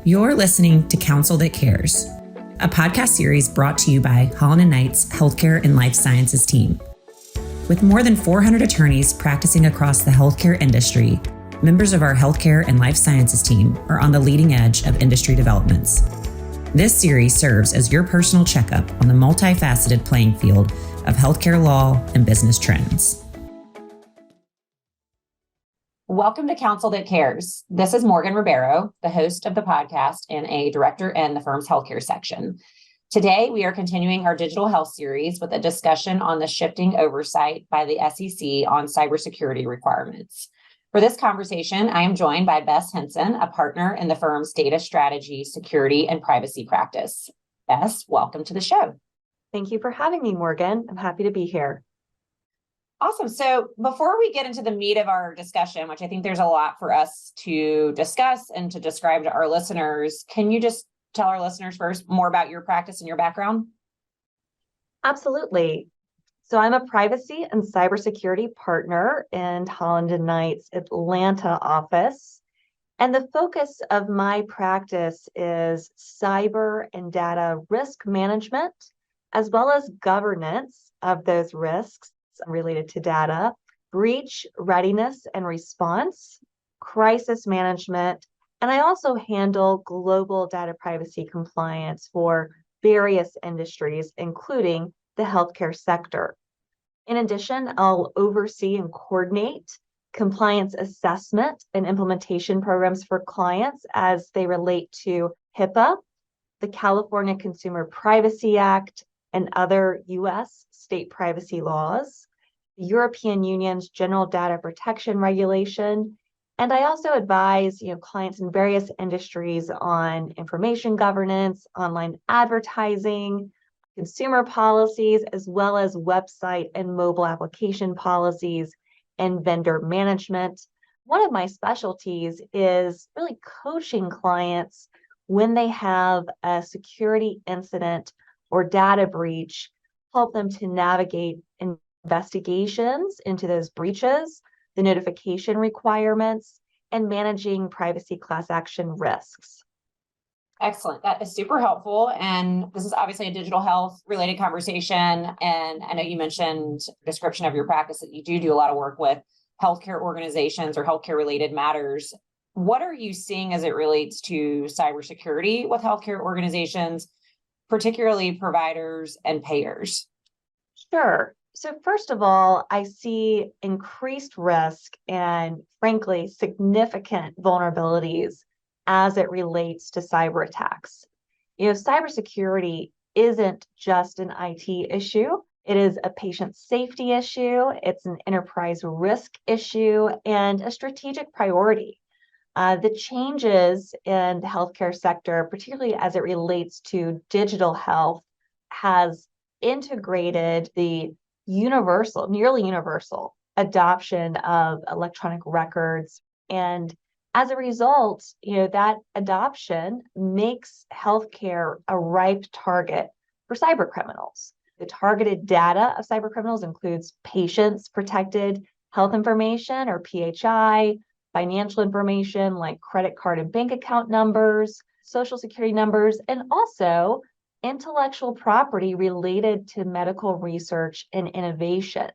You're listening to Counsel That Cares, a podcast series brought to you by Holland & Knight's Healthcare and Life Sciences team. With more than 400 attorneys practicing across the healthcare industry, members of our Healthcare and Life Sciences team are on the leading edge of industry developments. This series serves as your personal checkup on the multifaceted playing field of healthcare law and business trends. Welcome to Counsel That Cares. This is Morgan Ribeiro, the host of the podcast and a director in the firm's healthcare section. Today, we are continuing our digital health series with a discussion on the shifting oversight by the SEC on cybersecurity requirements. For this conversation, I am joined by Bess Hinson, a partner in the firm's data strategy, security, and privacy practice. Bess, welcome to the show. Thank you for having me, Morgan. I'm happy to be here. Awesome. So before we get into the meat of our discussion, which I think there's a lot for us to discuss and to describe to our listeners, can you just tell our listeners first more about your practice and your background? Absolutely. So I'm a privacy and cybersecurity partner in Holland & Knight's Atlanta office. And the focus of my practice is cyber and data risk management, as well as governance of those risks related to data, breach readiness and response, crisis management, and I also handle global data privacy compliance for various industries, including the healthcare sector. In addition, I'll oversee and coordinate compliance assessment and implementation programs for clients as they relate to HIPAA, the California Consumer Privacy Act, and other U.S. state privacy laws, the European Union's General Data Protection Regulation, and I also advise clients in various industries on information governance, online advertising, consumer policies, as well as website and mobile application policies and vendor management. One of my specialties is really coaching clients when they have a security incident or data breach, help them to navigate investigations into those breaches, the notification requirements, and managing privacy class action risks. Excellent. That is super helpful. And this is obviously a digital health related conversation. And I know you mentioned a description of your practice that you do a lot of work with healthcare organizations or healthcare related matters. What are you seeing as it relates to cybersecurity with healthcare organizations, particularly providers and payers? Sure. So first of all, I see increased risk and, frankly, significant vulnerabilities as it relates to cyber attacks. Cybersecurity isn't just an IT issue. It is a patient safety issue. It's an enterprise risk issue and a strategic priority. The changes in the healthcare sector, particularly as it relates to digital health, has integrated the nearly universal adoption of electronic records. And as a result, that adoption makes healthcare a ripe target for cyber criminals. The targeted data of cyber criminals includes patients' protected health information or PHI, financial information like credit card and bank account numbers, social security numbers, and also intellectual property related to medical research and innovation.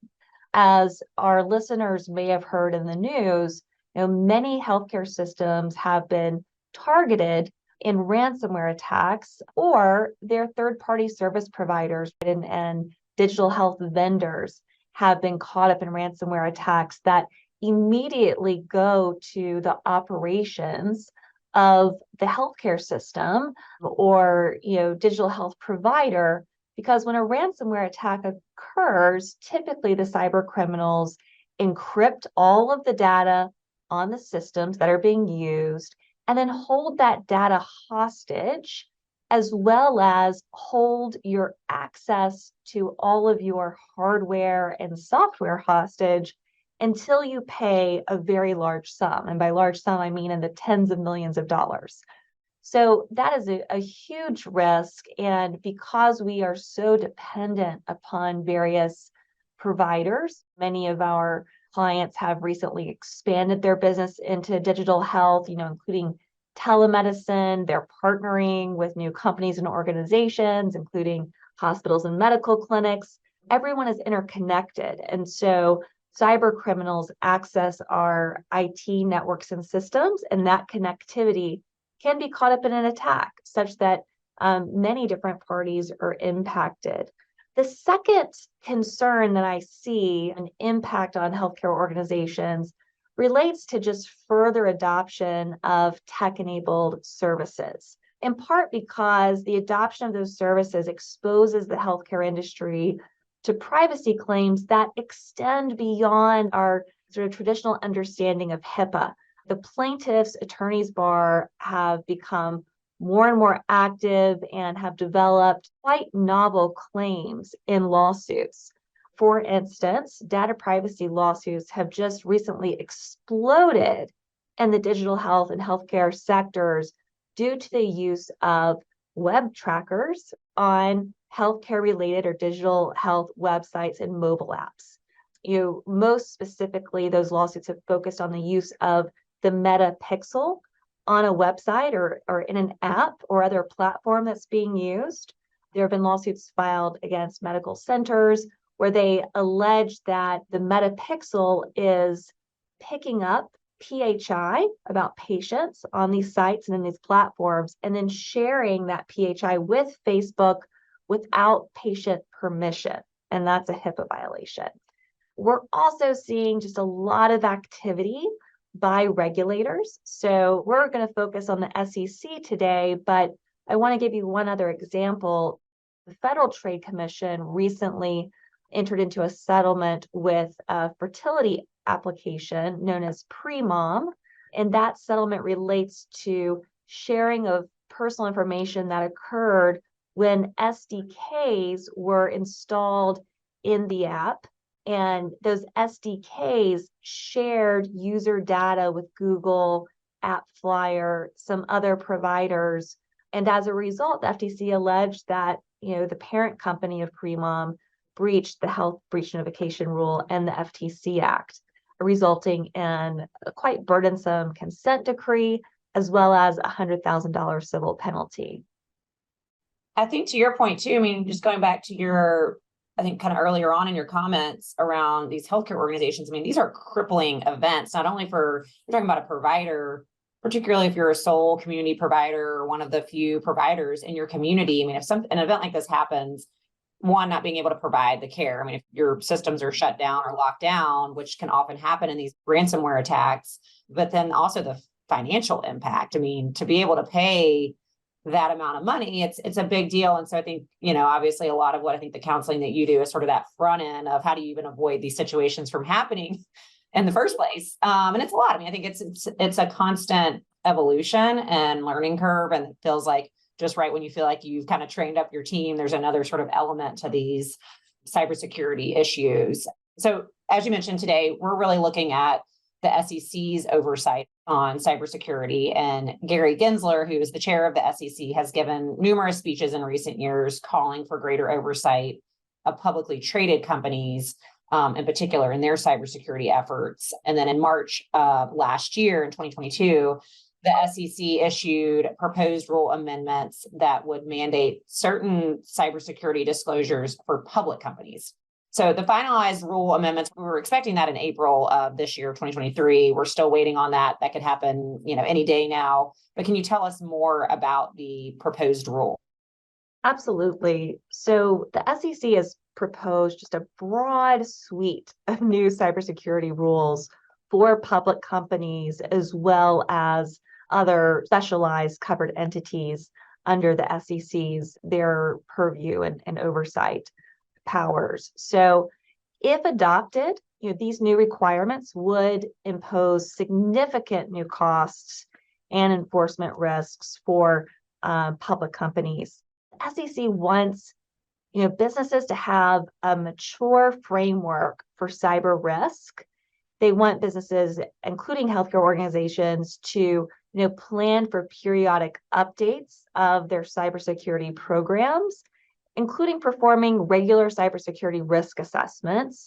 As our listeners may have heard in the news, many healthcare systems have been targeted in ransomware attacks, or their third-party service providers and digital health vendors have been caught up in ransomware attacks that immediately go to the operations of the healthcare system or digital health provider, because when a ransomware attack occurs, typically the cyber criminals encrypt all of the data on the systems that are being used and then hold that data hostage, as well as hold your access to all of your hardware and software hostage until you pay a very large sum. And by large sum, I mean in the tens of millions of dollars. So that is a huge risk. And because we are so dependent upon various providers, many of our clients have recently expanded their business into digital health, including telemedicine. They're partnering with new companies and organizations, including hospitals and medical clinics. Everyone is interconnected. And so cyber criminals access our IT networks and systems, and that connectivity can be caught up in an attack such that many different parties are impacted. The second concern that I see an impact on healthcare organizations relates to just further adoption of tech-enabled services, in part because the adoption of those services exposes the healthcare industry to privacy claims that extend beyond our sort of traditional understanding of HIPAA. The plaintiffs' attorneys bar have become more and more active and have developed quite novel claims in lawsuits. For instance, data privacy lawsuits have just recently exploded in the digital health and healthcare sectors due to the use of web trackers on healthcare related or digital health websites and mobile apps. Most specifically, those lawsuits have focused on the use of the Meta Pixel on a website or in an app or other platform that's being used. There have been lawsuits filed against medical centers where they allege that the Meta Pixel is picking up PHI about patients on these sites and in these platforms, and then sharing that PHI with Facebook without patient permission. And that's a HIPAA violation. We're also seeing just a lot of activity by regulators. So we're going to focus on the SEC today, but I want to give you one other example. The Federal Trade Commission recently entered into a settlement with a fertility application known as Pre-Mom, and that settlement relates to sharing of personal information that occurred when SDKs were installed in the app. And those SDKs shared user data with Google, AppFlyer, some other providers. And as a result, the FTC alleged that the parent company of Pre-Mom breached the health breach notification rule and the FTC Act, resulting in a quite burdensome consent decree, as well as a $100,000 civil penalty. I think to your point too, just going back to I think kind of earlier on in your comments around these healthcare organizations, these are crippling events, not only you're talking about a provider, particularly if you're a sole community provider or one of the few providers in your community. If an event like this happens, one, not being able to provide the care. If your systems are shut down or locked down, which can often happen in these ransomware attacks, but then also the financial impact. To be able to pay that amount of money, it's a big deal. And so I think, obviously a lot of what I think the counseling that you do is sort of that front end of how do you even avoid these situations from happening in the first place. And it's a lot. I think it's a constant evolution and learning curve. And it feels like just right when you feel like you've kind of trained up your team, there's another sort of element to these cybersecurity issues. So as you mentioned today, we're really looking at the SEC's oversight on cybersecurity. And Gary Gensler, who is the chair of the SEC, has given numerous speeches in recent years calling for greater oversight of publicly traded companies, in particular in their cybersecurity efforts. And then in March of last year, in 2022, the SEC issued proposed rule amendments that would mandate certain cybersecurity disclosures for public companies. So the finalized rule amendments, we were expecting that in April of this year, 2023. We're still waiting on that. That could happen, any day now. But can you tell us more about the proposed rule? Absolutely. So the SEC has proposed just a broad suite of new cybersecurity rules for public companies, as well as other specialized covered entities under the SEC's, their purview and oversight powers. So if adopted, these new requirements would impose significant new costs and enforcement risks for public companies. The SEC wants businesses to have a mature framework for cyber risk. They want businesses, including healthcare organizations, to plan for periodic updates of their cybersecurity programs, including performing regular cybersecurity risk assessments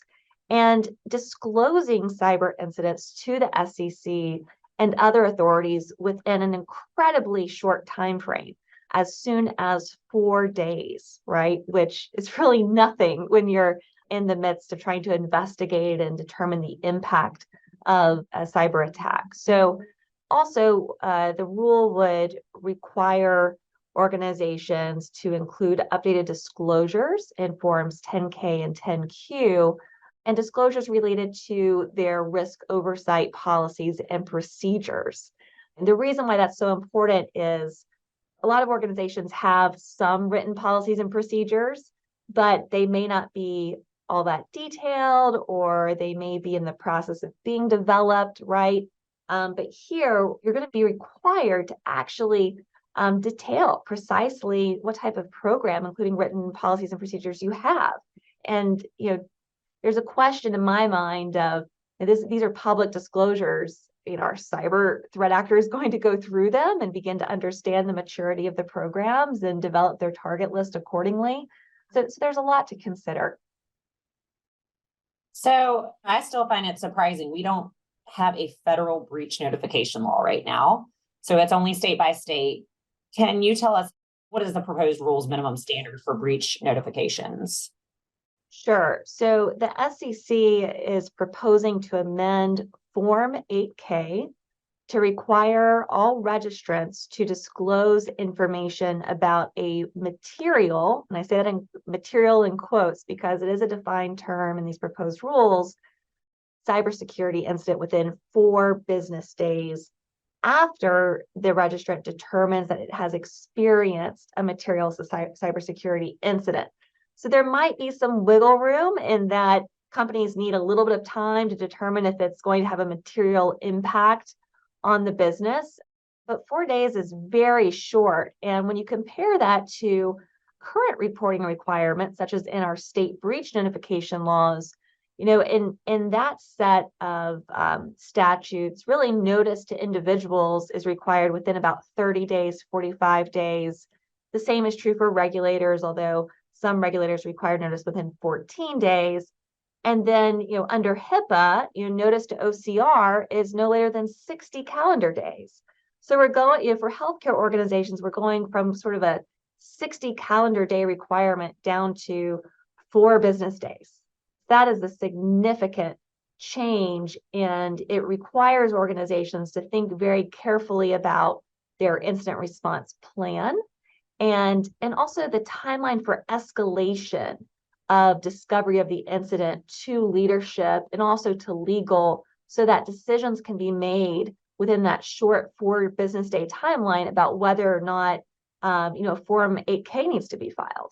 and disclosing cyber incidents to the SEC and other authorities within an incredibly short time frame, as soon as 4 days, right? Which is really nothing when you're in the midst of trying to investigate and determine the impact of a cyber attack. So also, the rule would require organizations to include updated disclosures in Forms 10K and 10Q, and disclosures related to their risk oversight policies and procedures. And the reason why that's so important is a lot of organizations have some written policies and procedures, but they may not be all that detailed, or they may be in the process of being developed, right? But here, you're going to be required to actually detail precisely what type of program, including written policies and procedures, you have. And there's a question in my mind of these are public disclosures. Our cyber threat actor is going to go through them and begin to understand the maturity of the programs and develop their target list accordingly. So there's a lot to consider. So I still find it surprising. We don't have a federal breach notification law right now. So it's only state by state. Can you tell us what is the proposed rules minimum standard for breach notifications? Sure. So the SEC is proposing to amend Form 8K to require all registrants to disclose information about a material, and I say that in material in quotes because it is a defined term in these proposed rules, cybersecurity incident within 4 business days after the registrant determines that it has experienced a material cybersecurity incident. So there might be some wiggle room in that companies need a little bit of time to determine if it's going to have a material impact on the business, but 4 days is very short. And when you compare that to current reporting requirements, such as in our state breach notification laws, in that set of statutes, really notice to individuals is required within about 30 days, 45 days. The same is true for regulators, although some regulators require notice within 14 days. And then, under HIPAA, notice to OCR is no later than 60 calendar days. So we're going, for healthcare organizations, we're going from sort of a 60 calendar day requirement down to 4 business days. That is a significant change, and it requires organizations to think very carefully about their incident response plan and also the timeline for escalation of discovery of the incident to leadership and also to legal, so that decisions can be made within that short 4 business day timeline about whether or not Form 8K needs to be filed.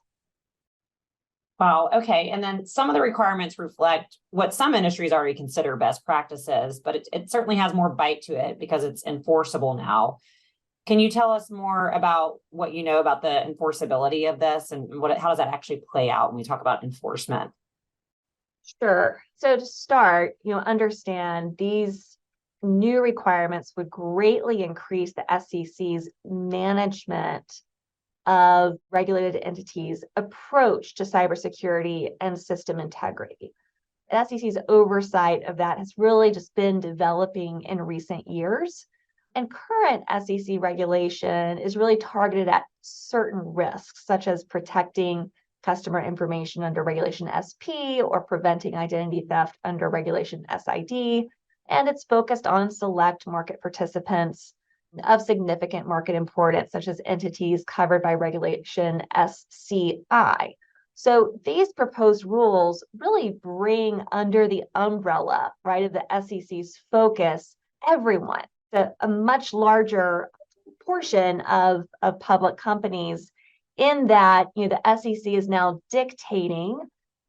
Wow. Okay. And then some of the requirements reflect what some industries already consider best practices, but it certainly has more bite to it because it's enforceable now. Can you tell us more about what you know about the enforceability of this and how does that actually play out when we talk about enforcement? Sure. So to start, understand these new requirements would greatly increase the SEC's management of regulated entities' approach to cybersecurity and system integrity. The SEC's oversight of that has really just been developing in recent years. And current SEC regulation is really targeted at certain risks, such as protecting customer information under Regulation SP or preventing identity theft under Regulation SID. And it's focused on select market participants of significant market importance, such as entities covered by Regulation SCI. So these proposed rules really bring under the umbrella, right, of the SEC's focus everyone, a much larger portion of public companies, in that the SEC is now dictating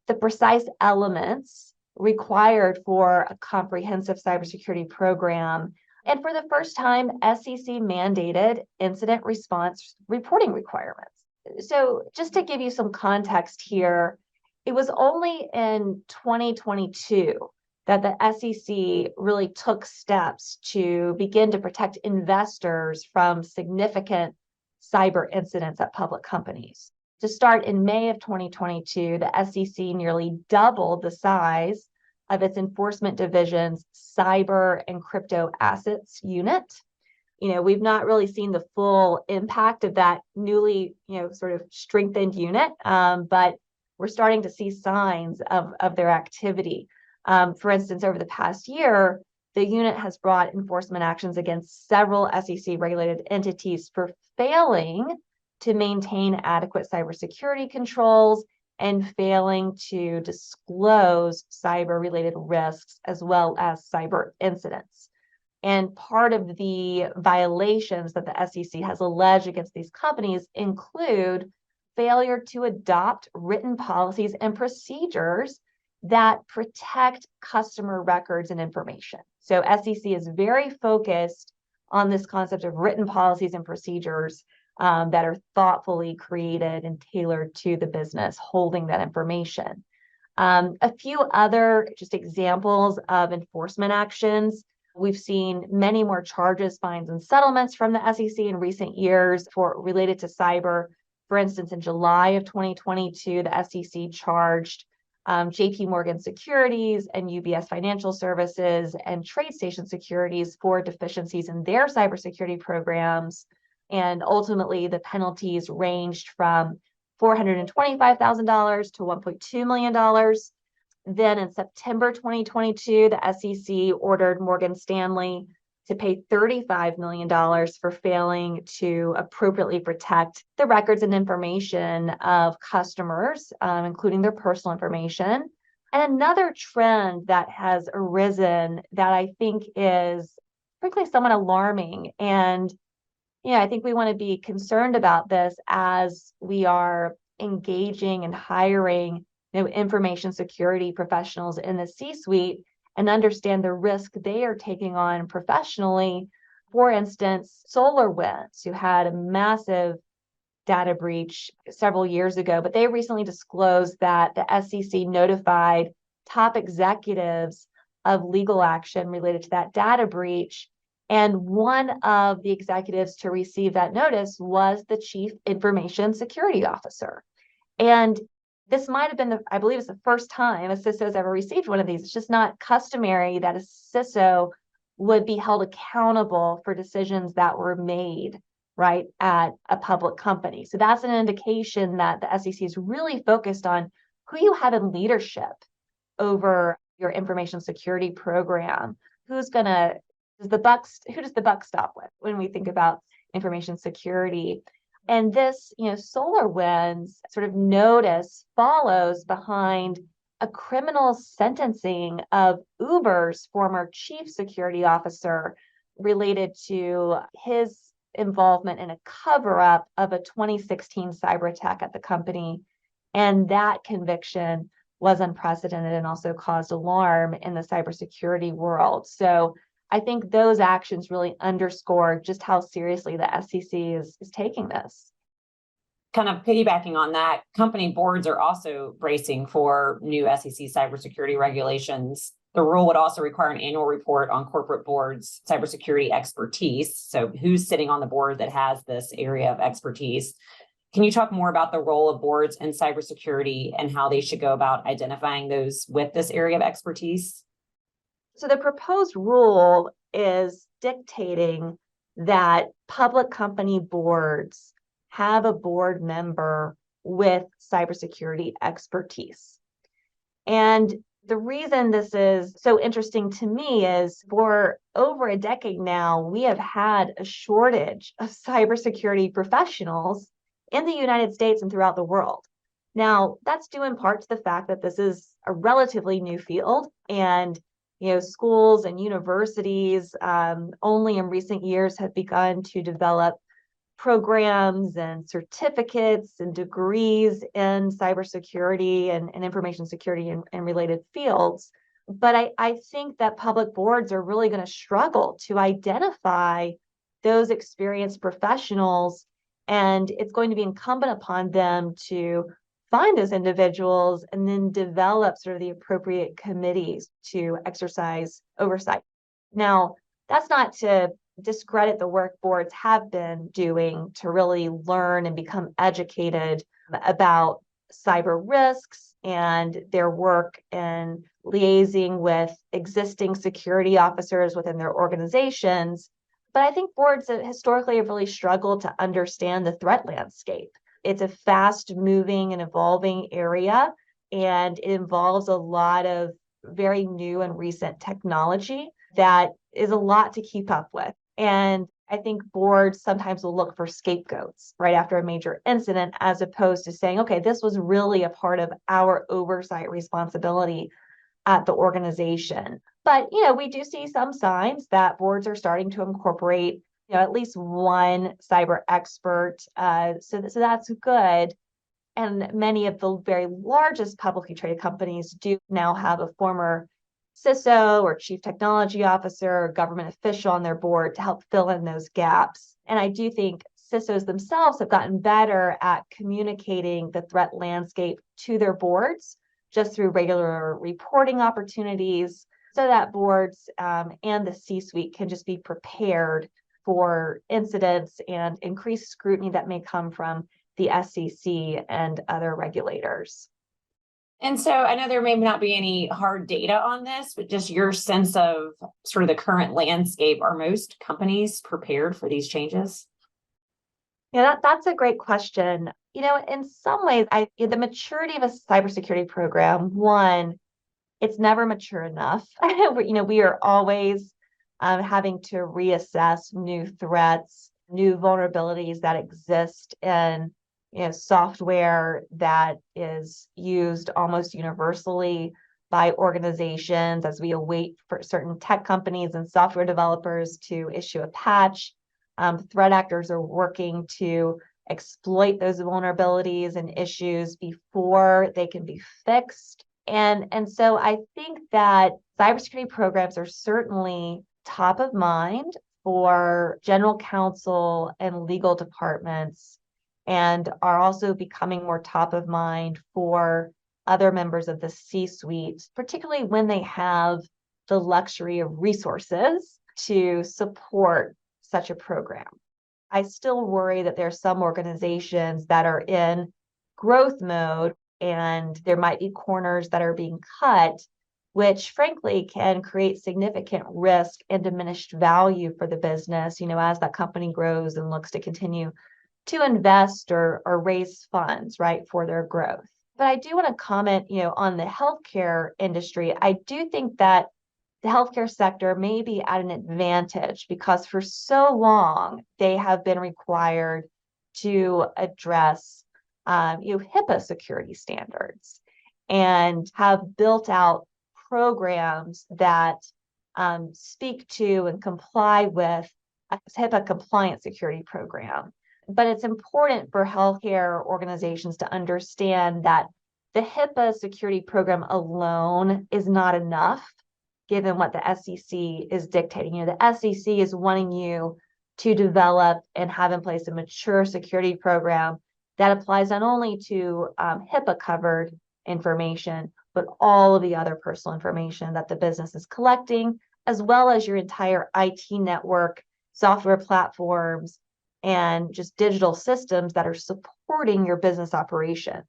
the precise elements required for a comprehensive cybersecurity program. And for the first time, SEC mandated incident response reporting requirements. So just to give you some context here, it was only in 2022 that the SEC really took steps to begin to protect investors from significant cyber incidents at public companies. To start, in May of 2022, the SEC nearly doubled the size of its enforcement division's cyber and crypto assets unit. We've not really seen the full impact of that newly, sort of strengthened unit, but we're starting to see signs of their activity. For instance, over the past year, the unit has brought enforcement actions against several SEC-regulated entities for failing to maintain adequate cybersecurity controls and failing to disclose cyber-related risks as well as cyber incidents. And part of the violations that the SEC has alleged against these companies include failure to adopt written policies and procedures that protect customer records and information. So SEC is very focused on this concept of written policies and procedures that are thoughtfully created and tailored to the business holding that information. A few other just examples of enforcement actions. We've seen many more charges, fines, and settlements from the SEC in recent years related to cyber. For instance, in July of 2022, the SEC charged JP Morgan Securities and UBS Financial Services and TradeStation Securities for deficiencies in their cybersecurity programs. And ultimately, the penalties ranged from $425,000 to $1.2 million. Then in September 2022, the SEC ordered Morgan Stanley to pay $35 million for failing to appropriately protect the records and information of customers, including their personal information. And another trend that has arisen that I think is frankly somewhat alarming, and I think we want to be concerned about this as we are engaging and hiring information security professionals in the C-suite and understand the risk they are taking on professionally. For instance, SolarWinds, who had a massive data breach several years ago, but they recently disclosed that the SEC notified top executives of legal action related to that data breach. And one of the executives to receive that notice was the Chief Information Security Officer. And this might have been, I believe it's the first time a CISO has ever received one of these. It's just not customary that a CISO would be held accountable for decisions that were made, right, at a public company. So that's an indication that the SEC is really focused on who you have in leadership over your information security program. Who does the buck stop with when we think about information security? And this, SolarWinds sort of notice follows behind a criminal sentencing of Uber's former chief security officer related to his involvement in a cover-up of a 2016 cyber attack at the company. And that conviction was unprecedented and also caused alarm in the cybersecurity world. So I think those actions really underscore just how seriously the SEC is taking this. Kind of piggybacking on that, company boards are also bracing for new SEC cybersecurity regulations. The rule would also require an annual report on corporate boards' cybersecurity expertise. So who's sitting on the board that has this area of expertise? Can you talk more about the role of boards in cybersecurity and how they should go about identifying those with this area of expertise? So the proposed rule is dictating that public company boards have a board member with cybersecurity expertise. And the reason this is so interesting to me is for over a decade now, we have had a shortage of cybersecurity professionals in the United States and throughout the world. Now, that's due in part to the fact that this is a relatively new field, and schools and universities only in recent years have begun to develop programs and certificates and degrees in cybersecurity and information security and related fields. But I think that public boards are really going to struggle to identify those experienced professionals, and it's going to be incumbent upon them to find those individuals and then develop sort of the appropriate committees to exercise oversight. Now, that's not to discredit the work boards have been doing to really learn and become educated about cyber risks and their work in liaising with existing security officers within their organizations. But I think boards historically have really struggled to understand the threat landscape. It's a fast moving and evolving area, and it involves a lot of very new and recent technology that is a lot to keep up with. And I think boards sometimes will look for scapegoats right after a major incident, as opposed to saying, okay, this was really a part of our oversight responsibility at the organization. But, we do see some signs that boards are starting to incorporate, at least one cyber expert. So that's good. And many of the very largest publicly traded companies do now have a former CISO or chief technology officer or government official on their board to help fill in those gaps. And I do think CISOs themselves have gotten better at communicating the threat landscape to their boards just through regular reporting opportunities, so that boards and the C-suite can just be prepared for incidents and increased scrutiny that may come from the SEC and other regulators. And so I know there may not be any hard data on this, but just your sense of sort of the current landscape. Are most companies prepared for these changes? Yeah, that's a great question. In some ways, the maturity of a cybersecurity program, one, it's never mature enough. We are always having to reassess new threats, new vulnerabilities that exist in software that is used almost universally by organizations as we await for certain tech companies and software developers to issue a patch. Threat actors are working to exploit those vulnerabilities and issues before they can be fixed. And so I think that cybersecurity programs are certainly top of mind for general counsel and legal departments, and are also becoming more top of mind for other members of the C-suite, particularly when they have the luxury of resources to support such a program. I still worry that there are some organizations that are in growth mode and there might be corners that are being cut, which frankly can create significant risk and diminished value for the business, as that company grows and looks to continue to invest or raise funds, right, for their growth. But I do want to comment, on the healthcare industry. I do think that the healthcare sector may be at an advantage because for so long they have been required to address HIPAA security standards and have built out programs that speak to and comply with a HIPAA compliant security program. But it's important for healthcare organizations to understand that the HIPAA security program alone is not enough, given what the SEC is dictating. The SEC is wanting you to develop and have in place a mature security program that applies not only to HIPAA-covered information, but all of the other personal information that the business is collecting, as well as your entire IT network, software platforms, and just digital systems that are supporting your business operations.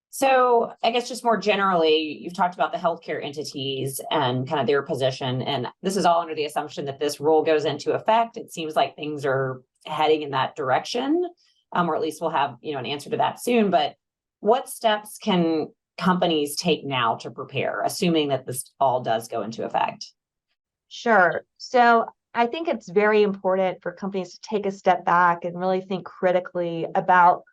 So I guess just more generally, you've talked about the healthcare entities and kind of their position, and this is all under the assumption that this rule goes into effect. It seems like things are heading in that direction, or at least we'll have an answer to that soon. But what steps can companies take now to prepare, assuming that this all does go into effect? Sure. So I think it's very important for companies to take a step back and really think critically about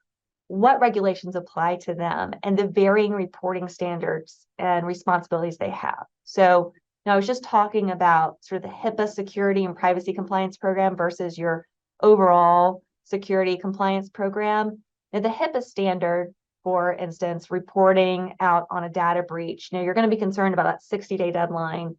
what regulations apply to them and the varying reporting standards and responsibilities they have. So I was just talking about sort of the HIPAA security and privacy compliance program versus your overall security compliance program. Now, the HIPAA standard, for instance, reporting out on a data breach, you're going to be concerned about that 60-day deadline,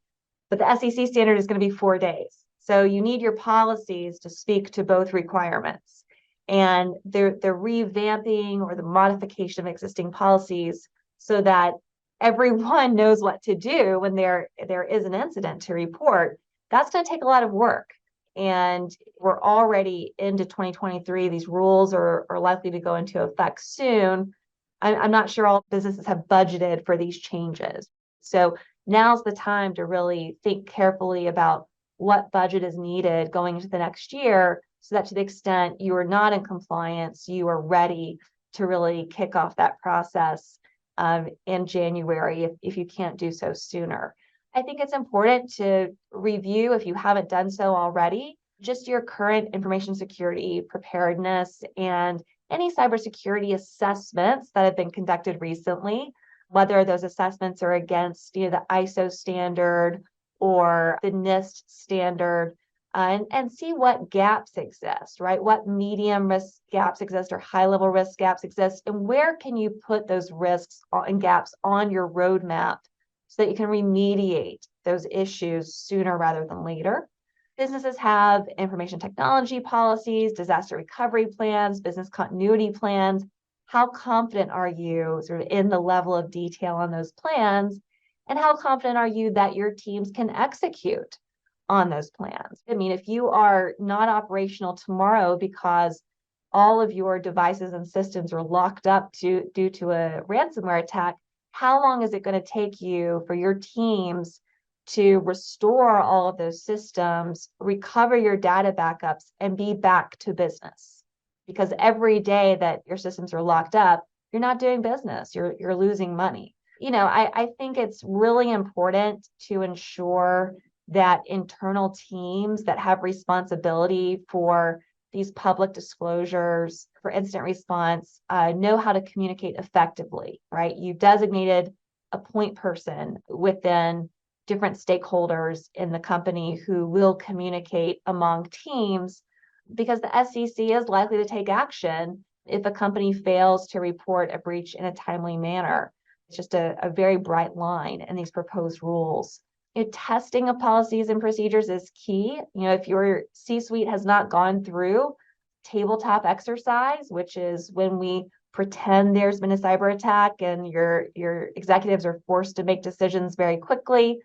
but the SEC standard is going to be 4 days. So you need your policies to speak to both requirements. And they're revamping or the modification of existing policies so that everyone knows what to do when there is an incident to report. That's going to take a lot of work. And we're already into 2023. These rules are likely to go into effect soon. I'm not sure all businesses have budgeted for these changes. So now's the time to really think carefully about what budget is needed going into the next year, so that to the extent you are not in compliance, you are ready to really kick off that process in January if you can't do so sooner. I think it's important to review, if you haven't done so already, just your current information security preparedness and any cybersecurity assessments that have been conducted recently, whether those assessments are against the ISO standard or the NIST standard, and see what gaps exist, right? What medium risk gaps exist or high level risk gaps exist, and where can you put those risks and gaps on your roadmap so that you can remediate those issues sooner rather than later. Businesses have information technology policies, disaster recovery plans, business continuity plans. How confident are you sort of in the level of detail on those plans? And how confident are you that your teams can execute on those plans? I mean, if you are not operational tomorrow because all of your devices and systems are locked up due to a ransomware attack, how long is it going to take you for your teams to restore all of those systems, recover your data backups, and be back to business? Because every day that your systems are locked up, you're not doing business, you're losing money. I think it's really important to ensure that internal teams that have responsibility for these public disclosures for incident response know how to communicate effectively, right? You've designated a point person within different stakeholders in the company who will communicate among teams, because the SEC is likely to take action if a company fails to report a breach in a timely manner. It's just a very bright line in these proposed rules. Testing of policies and procedures is key. If your C-suite has not gone through tabletop exercise, which is when we pretend there's been a cyber attack and your executives are forced to make decisions very quickly,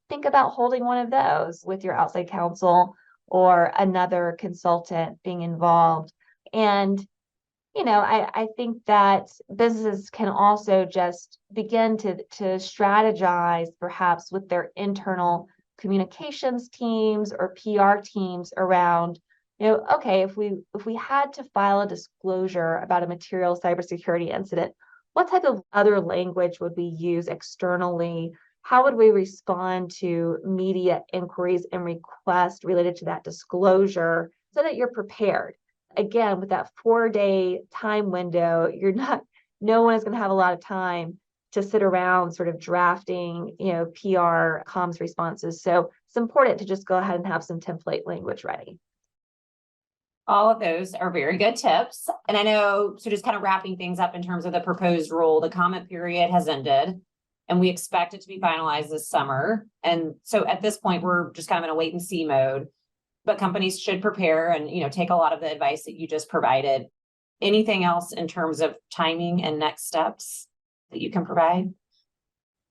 think about holding one of those with your outside counsel or another consultant being involved. And I think that businesses can also just begin to strategize perhaps with their internal communications teams or PR teams around, okay, if we had to file a disclosure about a material cybersecurity incident, what type of other language would we use externally? How would we respond to media inquiries and requests related to that disclosure so that you're prepared? Again, with that 4-day time window, no one is going to have a lot of time to sit around sort of drafting, PR comms responses. So it's important to just go ahead and have some template language ready. All of those are very good tips. And I know, so just kind of wrapping things up in terms of the proposed rule, the comment period has ended and we expect it to be finalized this summer. And so at this point, we're just kind of in a wait and see mode. But companies should prepare and, take a lot of the advice that you just provided. Anything else in terms of timing and next steps that you can provide?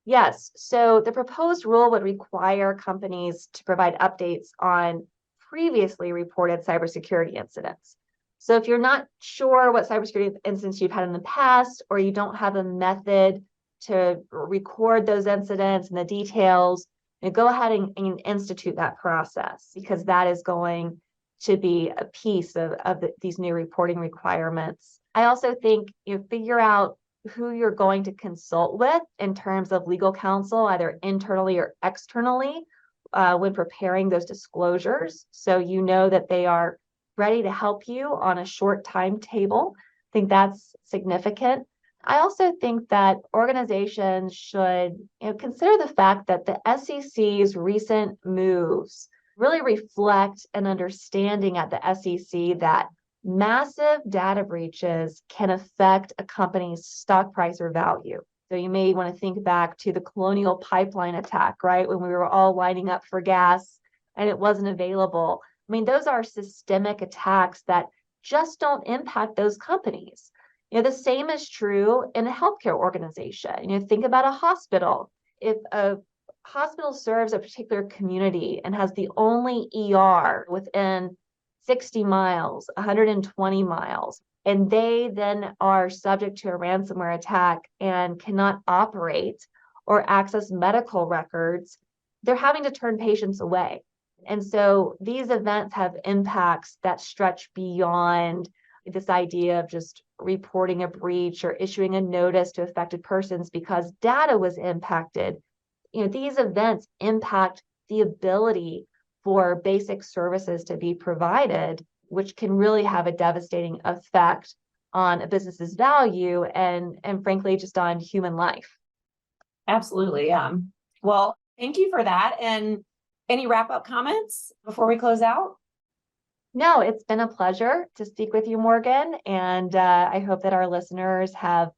Yes. So the proposed rule would require companies to provide updates on previously reported cybersecurity incidents. So if you're not sure what cybersecurity incidents you've had in the past, or you don't have a method to record those incidents and the details, go ahead and institute that process, because that is going to be a piece of these new reporting requirements. I also think figure out who you're going to consult with in terms of legal counsel, either internally or externally, when preparing those disclosures, so that they are ready to help you on a short timetable. I think that's significant. I also think that organizations should consider the fact that the SEC's recent moves really reflect an understanding at the SEC that massive data breaches can affect a company's stock price or value. So you may want to think back to the Colonial Pipeline attack, right? When we were all lining up for gas and it wasn't available. I mean, those are systemic attacks that just don't impact those companies. The same is true in a healthcare organization. Think about a hospital. If a hospital serves a particular community and has the only ER within 60 miles, 120 miles, and they then are subject to a ransomware attack and cannot operate, or access medical records, they're having to turn patients away. And so these events have impacts that stretch beyond this idea of just reporting a breach or issuing a notice to affected persons because data was impacted. These events impact the ability for basic services to be provided, which can really have a devastating effect on a business's value and frankly, just on human life. Absolutely. Yeah. Well, thank you for that. And any wrap-up comments before we close out? No, it's been a pleasure to speak with you, Morgan. And I hope that our listeners have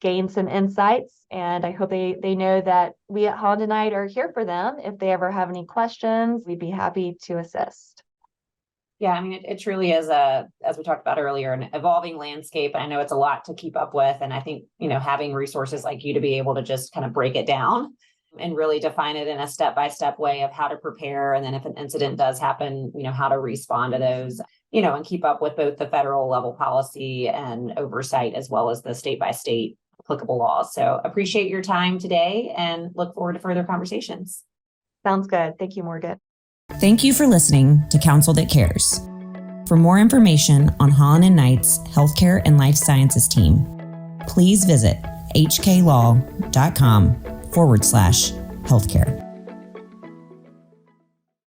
gained some insights. And I hope they know that we at Holland and Knight are here for them. If they ever have any questions, we'd be happy to assist. Yeah, I mean, it truly is as we talked about earlier, an evolving landscape. I know it's a lot to keep up with. And I think, having resources like you to be able to just kind of break it down and really define it in a step-by-step way of how to prepare. And then if an incident does happen, how to respond to those, and keep up with both the federal level policy and oversight, as well as the state-by-state applicable laws. So appreciate your time today and look forward to further conversations. Sounds good. Thank you, Morgan. Thank you for listening to Counsel That Cares. For more information on Holland & Knight's Healthcare and Life Sciences team, please visit hklaw.com/healthcare.